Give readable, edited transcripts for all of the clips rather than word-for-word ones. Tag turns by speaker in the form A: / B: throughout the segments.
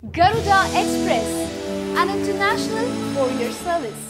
A: Garuda Express, an international courier service.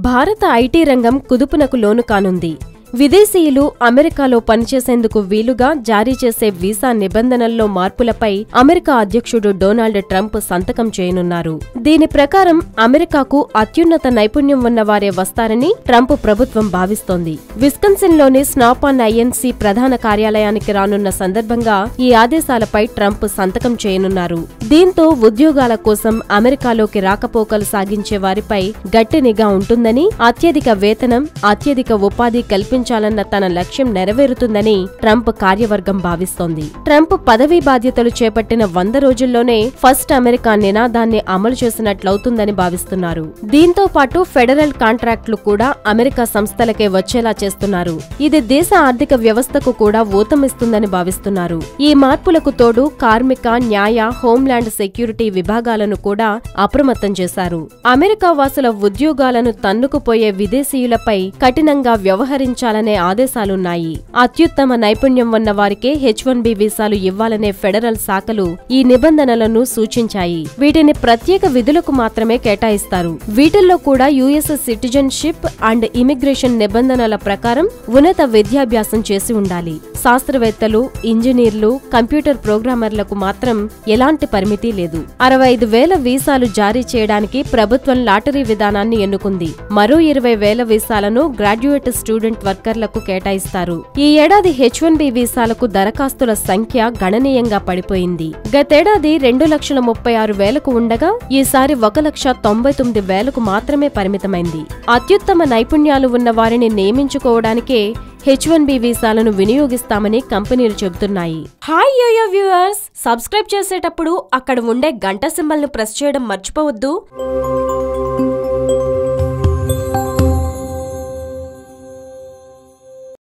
B: భారత IT రంగం కుదుపునకు లోను కానుంది. విదేశీయులు అమెరికాలో పనిచేసేందుకు వీలుగా జారీ చేసే వీసా నిబంధనల్లో మార్పులపై అమెరికా అధ్యక్షుడు డొనాల్డ్ ట్రంప్ సంతకం చేయనున్నారు. దీని ప్రకారం అమెరికాకు అత్యున్నత నైపుణ్యం ఉన్న వారే వస్తారని ట్రంప్ ప్రభుత్వం భావిస్తోంది. విస్కన్సిన్లోని స్నాప్-ఆన్ ఐఎన్సీ ప్రధాన కార్యాలయానికి రానున్న సందర్భంగా ఈ ఆదేశాలపై ట్రంప్ సంతకం చేయనున్నారు. దీంతో ఉద్యోగాల కోసం అమెరికాలోకి రాకపోకలు సాగించే వారిపై గట్టి నిఘా ఉంటుందని, అత్యధిక వేతనం, అత్యధిక ఉపాధి కల్పించాలన్న తన లక్ష్యం నెరవేరుతుందని ట్రంప్ కార్యవర్గం భావిస్తోంది. ట్రంప్ పదవీ బాధ్యతలు చేపట్టిన 100 రోజుల్లోనే ఫస్ట్ అమెరికా నినాదాన్ని అమలు చేసినట్లవుతుందని భావిస్తున్నారు. దీంతో పాటు ఫెడరల్ కాంట్రాక్టులు కూడా అమెరికా సంస్థలకే వచ్చేలా చేస్తున్నారు. ఇది దేశ ఆర్థిక వ్యవస్థకు కూడా ఊతమిస్తుందని భావిస్తున్నారు. ఈ మార్పులకు తోడు కార్మిక, న్యాయ, హోంల్యాండ్ సెక్యూరిటీ విభాగాలను కూడా అప్రమత్తం చేశారు. అమెరికా వాసుల ఉద్యోగాలను తన్నుకుపోయే విదేశీయులపై కఠినంగా వ్యవహరించాలనే ఆదేశాలున్నాయి. అత్యుత్తమ నైపుణ్యం ఉన్న వారికే H-1B వీసాలు ఇవ్వాలనే ఫెడరల్ శాఖలు ఈ నిబంధనలను సూచించాయి. వీటిని ప్రత్యేక విధులకు మాత్రమే కేటాయిస్తారు. వీటిల్లో కూడా యుఎస్ సిటిజన్షిప్ అండ్ ఇమిగ్రేషన్ నిబంధనల ప్రకారం ఉన్నత విద్యాభ్యాసం చేసి ఉండాలి. శాస్త్రవేత్తలు, ఇంజనీర్లు, కంప్యూటర్ ప్రోగ్రామర్లకు మాత్రం ఎలాంటి పరిమితి లేదు. 65,000 వీసాలు జారీ చేయడానికి ప్రభుత్వం లాటరీ విధానాన్ని ఎన్నుకుంది. మరో 20,000 వీసాలను గ్రాడ్యుయేట్ స్టూడెంట్ వర్కర్లకు కేటాయిస్తారు. ఈ ఏడాది H-1B వీసాలకు దరఖాస్తుల సంఖ్య గణనీయంగా పడిపోయింది. గతేడాది 2,36,000కు ఉండగా ఈసారి 1,99,000కు మాత్రమే పరిమితమైంది. అత్యుత్తమ నైపుణ్యాలు ఉన్న వారిని నియమించుకోవడానికే H-1B వీసాలను వినియోగిస్తామని కంపెనీలు చెబుతున్నాయి. హాయ్ యోయో వ్యూవర్స్, సబ్స్క్రైబ్ చేసేటప్పుడు అక్కడ ఉండే గంట సింబల్ ను ప్రెస్ చేయడం మర్చిపోవద్దు.